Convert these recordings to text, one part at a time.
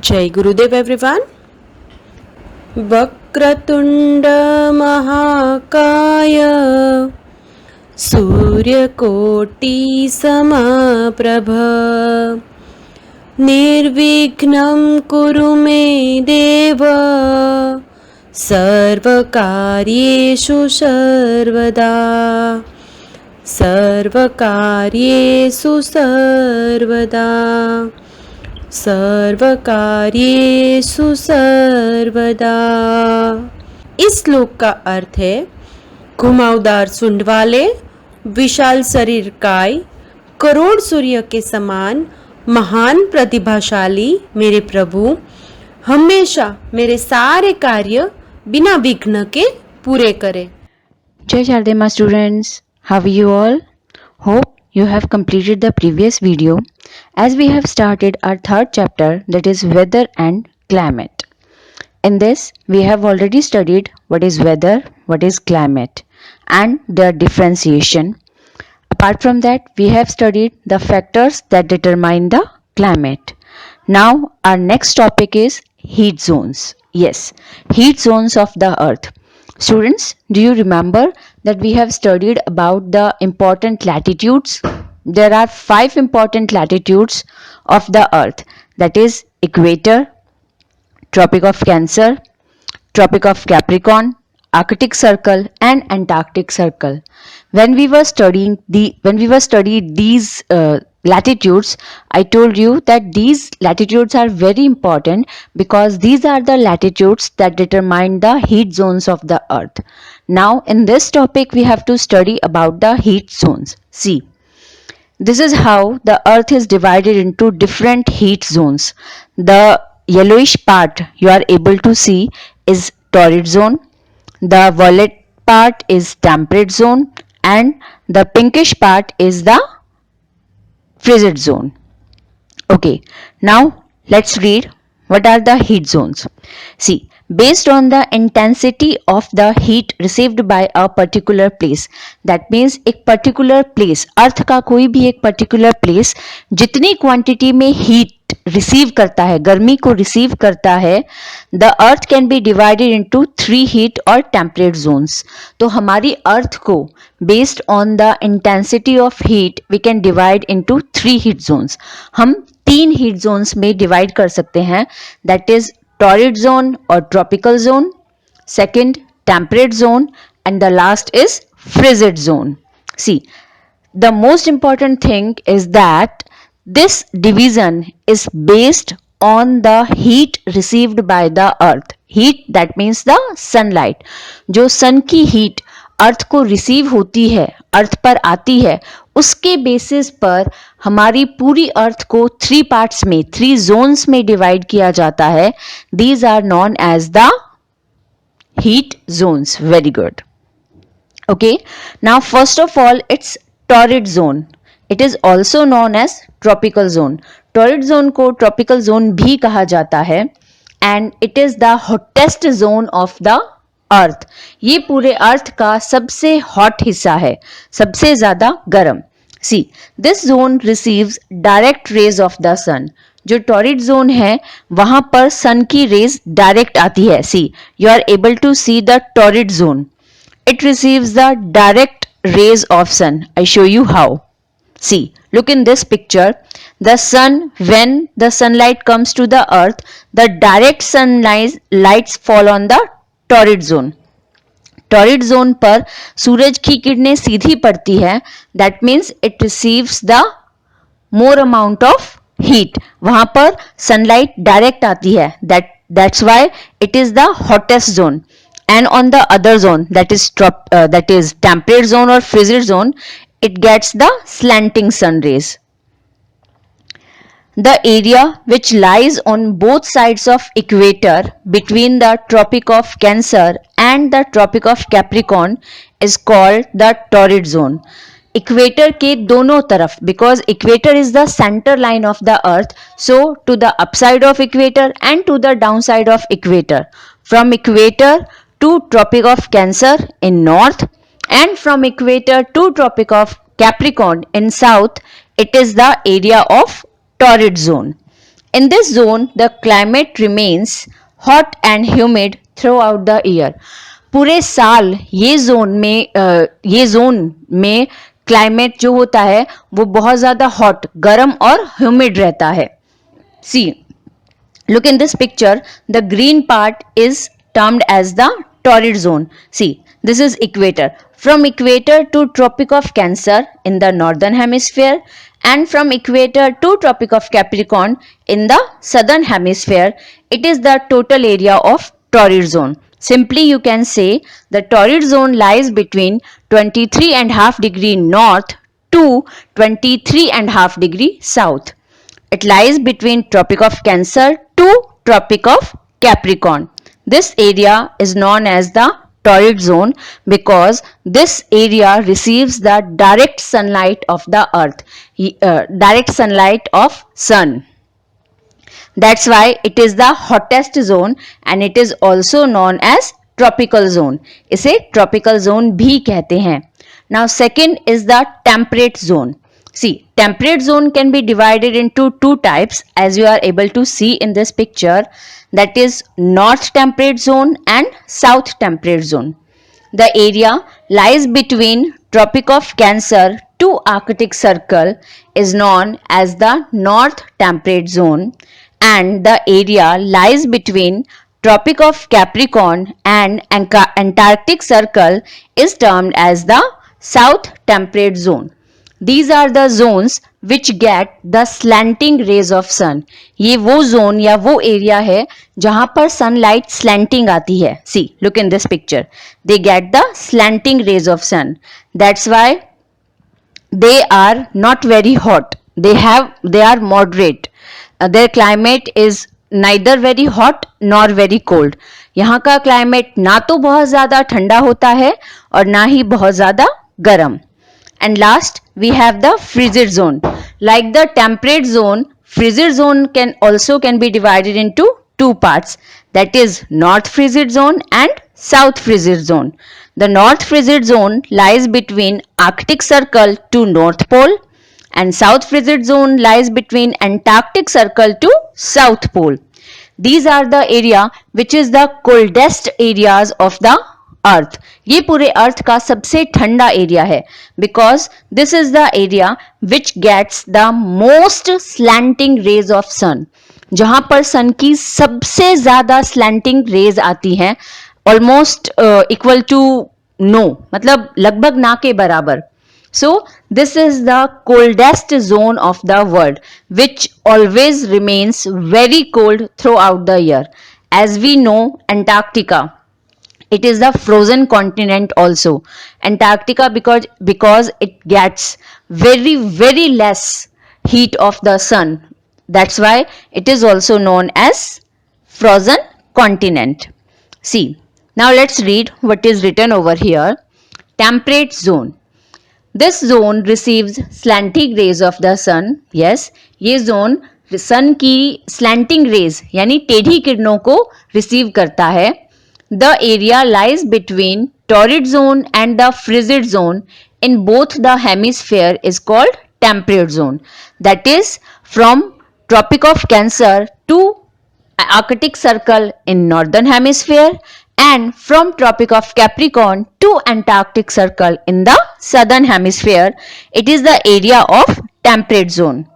जय गुरुदेव एवरीवन। वक्रतुंड महाकाय सूर्यकोटि समप्रभ निर्विघ्नं कुरु मे देव सर्वकार्येषु सर्वदा सर्वकार्येषु सर्वदा सर्वकार्येषु सर्वदा। इस श्लोक का अर्थ है, घुमावदार सूंड वाले, विशाल शरीर काय, करोड़ सूर्य के समान महान प्रतिभाशाली मेरे प्रभु हमेशा मेरे सारे कार्य बिना विघ्न के पूरे करे। Jai Chardema students, how are you all? Hope you have completed the previous video as we have started our third chapter, that is weather and climate. In this we have already studied what is weather, what is climate and their differentiation. Apart from that, we have studied the factors that determine the climate. Now our next topic is heat zones. Yes, heat zones of the earth. Students, do you remember that we have studied about the important latitudes? There are 5 important latitudes of the earth, that is equator, Tropic of Cancer, Tropic of Capricorn, Arctic Circle and Antarctic Circle. When we were studying these latitudes, I told you that these latitudes are very important because these are the latitudes that determine the heat zones of the earth. Now in this topic we have to study about the heat zones. See, this is how the earth is divided into different heat zones. The yellowish part you are able to see is torrid zone, the violet part is temperate zone and the pinkish part is the frigid zone. Okay, now let's read what are the heat zones. See, based on the intensity of the heat received by a particular place, that means एक particular place, अर्थ का कोई भी एक particular place जितनी quantity में heat receive करता है, गर्मी को रिसीव करता है, the earth can be divided into 3 heat और टेम्परेट जोन्स. तो हमारी अर्थ को based on the intensity of heat we can divide into 3 heat zones. हम 3 हीट जोन्स में डिवाइड कर सकते हैं, दैट इज टॉरिड जोन और tropical zone, second temperate zone and the last is frigid zone. See, the most important thing is that this division is based on the heat received by the earth. Heat, that means the sunlight. जो सन की heat अर्थ को receive होती है, अर्थ पर आती है, उसके basis पर हमारी पूरी अर्थ को 3 पार्ट्स में, 3 जोन्स में डिवाइड किया जाता है. These are known as the heat zones. Very good. Okay, now first of all it's torrid zone. It is also known as tropical zone. Torrid zone को tropical zone भी कहा जाता है and it is the hottest zone of the earth. ये पूरे अर्थ का सबसे hot हिस्सा है, सबसे ज़्यादा गर्म. See, this zone receives direct rays of the sun. जो टॉरिड जोन है वहां पर सन की रेज डायरेक्ट आती है. See, you are able to see the torrid zone. It receives the direct rays of sun. I show you how. See, look in this picture. The sun, when the sunlight comes to the earth, the direct sunlights fall on the torrid zone. Torrid zone पर सूरज की किरणें सीधी पड़ती है. That means it receives the more amount of heat. वहां पर sunlight direct आती है. That's why it is the hottest zone. And on the other zone, that is temperate zone or frigid zone, it gets the slanting sun rays. The area which lies on both sides of equator between the Tropic of Cancer and the Tropic of Capricorn is called the torrid zone. Equator के दोनों तरफ, because equator is the center line of the earth, so to the upside of equator and to the downside of equator, from equator to Tropic of Cancer in north and from equator to Tropic of Capricorn in south, it is the area of torrid zone. In this zone, the climate remains hot and humid throughout the year. पूरे साल ये zone में climate जो होता है वो बहुत ज़्यादा हॉट, गर्म और ह्यूमिड रहता है. See, look in this picture, the green part is termed as the torrid zone. See, this is equator. From equator to Tropic of Cancer in the northern hemisphere and from equator to Tropic of Capricorn in the southern hemisphere, it is the total area of torrid zone. Simply you can say the torrid zone lies between 23.5 degree north to 23.5 degree south. It lies between Tropic of Cancer to Tropic of Capricorn. This area is known as the torrid zone because this area receives the direct sunlight of the earth, direct sunlight of sun. That's why it is the hottest zone and it is also known as tropical zone. इसे tropical zone भी कहते हैं. Now second is the temperate zone. See, temperate zone can be divided into two types as you are able to see in this picture, that is north temperate zone and south temperate zone. The area lies between Tropic of Cancer to Arctic Circle is known as the north temperate zone and the area lies between Tropic of Capricorn and Antarctic Circle is termed as the south temperate zone. These are the zones which get the slanting rays of sun. ये वो zone या वो area है जहां पर sunlight slanting आती है. See, look in this picture. They get the slanting rays of sun. That's why they are not very hot. They are moderate. Their climate is neither very hot nor very cold. यहाँ का climate ना तो बहुत ज़्यादा ठंडा होता है और ना ही बहुत ज़्यादा गर्म. And last, we have the frigid zone. Like the temperate zone, frigid zone can be divided into two parts. That is north frigid zone and south frigid zone. The north frigid zone lies between Arctic Circle to North Pole and south frigid zone lies between Antarctic Circle to South Pole. These are the area which is the coldest areas of the अर्थ. ये पूरे अर्थ का सबसे ठंडा area है because this is the area which gets the most slanting rays of sun. जहां पर सन की सबसे ज्यादा स्लैंटिंग रेज आती हैं, ऑलमोस्ट इक्वल टू नो, मतलब लगभग ना के बराबर. So this is the coldest zone of the world which always remains very cold throughout the year. As we know, Antarctica, it is the frozen continent also. Antarctica because it gets very less heat of the sun. That's why it is also known as frozen continent. See, now let's read what is written over here. Temperate zone. This zone receives slanting rays of the sun. Yes, ये zone sun की slanting rays यानी टेढ़ी किरणों को receive करता है. The area lies between torrid zone and the frigid zone in both the hemisphere is called temperate zone. That is from Tropic of Cancer to Arctic Circle in northern hemisphere and from Tropic of Capricorn to Antarctic Circle in the southern hemisphere. It is the area of temperate zone.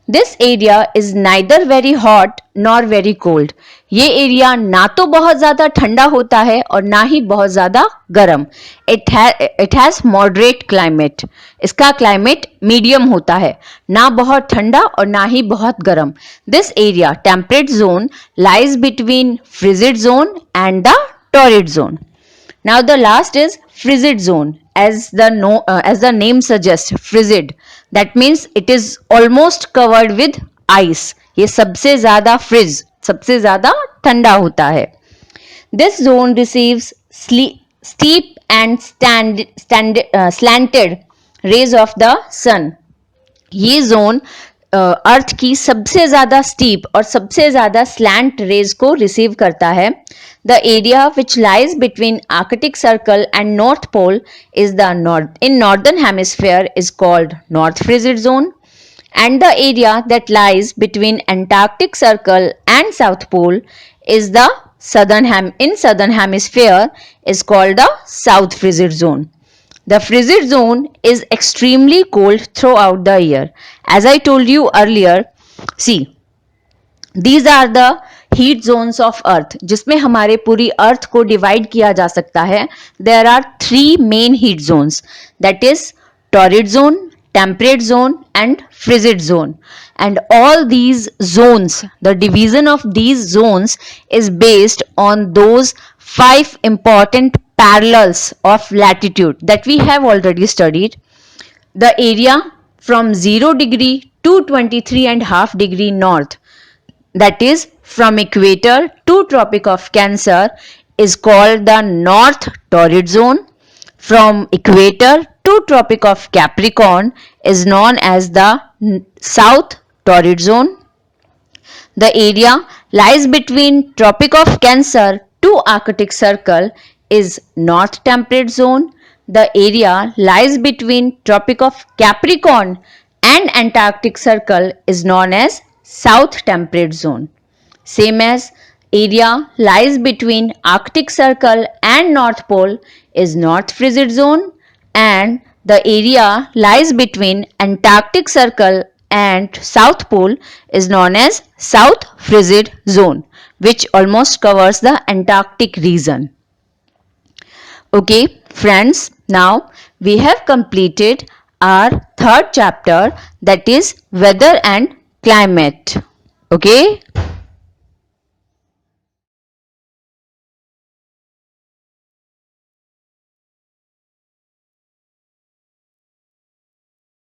This area is neither very hot nor very cold. ये area ना तो बहुत ज़्यादा ठंडा होता है और ना ही बहुत ज़्यादा गर्म. It has moderate climate. इसका क्लाइमेट मीडियम होता है, ना बहुत ठंडा और ना ही बहुत गर्म. This area, temperate zone, lies between frigid zone and the torrid zone. Now the last is frigid zone. As the name suggests, frigid. That means it is almost covered with ice. ये सबसे ज़्यादा fridge, सबसे ज़्यादा ठंडा होता है. This zone receives steep and slanted rays of the sun. ये zone अर्थ की सबसे ज़्यादा स्टीप और सबसे ज़्यादा स्लैंट रेज को रिसीव करता है. The area which lies between Arctic Circle and north pole is the northern hemisphere is called north frigid zone and the area that lies between Antarctic Circle and South Pole is the southern hemisphere is called the South Frigid Zone. The frigid zone is extremely cold throughout the year. As I told you earlier, see, these are the heat zones of earth जिसमें हमारे पूरी अर्थ को divide किया जा सकता है. There are 3 main heat zones, that is torrid zone, temperate zone and frigid zone, and all these zones, the division of these zones is based on those 5 important parallels of latitude that we have already studied. The area from 0 degree to 23.5 degree north, that is from equator to tropic of Cancer, is called the north torrid zone. From equator to tropic of Capricorn is known as the south torrid zone. The area lies between tropic of Cancer to Arctic Circle is north temperate zone. The area lies between tropic of Capricorn and Antarctic Circle is known as south temperate zone. Same as area lies between Arctic Circle and North Pole is North Frigid Zone, and the area lies between Antarctic Circle and South Pole is known as South Frigid Zone, which almost covers the Antarctic region. Okay, friends, now we have completed our third chapter, that is weather and climate. Okay.